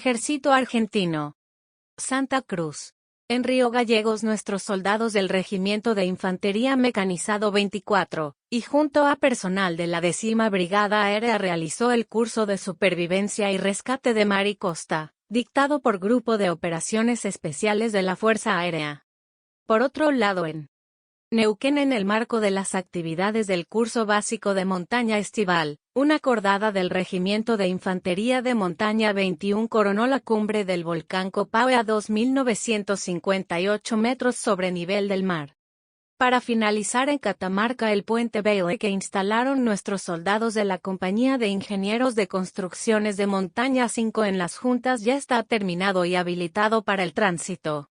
Ejército Argentino. Santa Cruz. En Río Gallegos nuestros soldados del Regimiento de Infantería Mecanizado 24, y junto a personal de la 10ª Brigada Aérea realizó el curso de supervivencia y rescate de mar y costa, dictado por Grupo de Operaciones Especiales de la Fuerza Aérea. Por otro lado, en Neuquén, en el marco de las actividades del curso básico de montaña estival, una cordada del Regimiento de Infantería de Montaña 21 coronó la cumbre del volcán Copahue a 2.958 metros sobre nivel del mar. Para finalizar en Catamarca el puente Bailey que instalaron nuestros soldados de la Compañía de Ingenieros de Construcciones de Montaña 5 en Las Juntas ya está terminado y habilitado para el tránsito.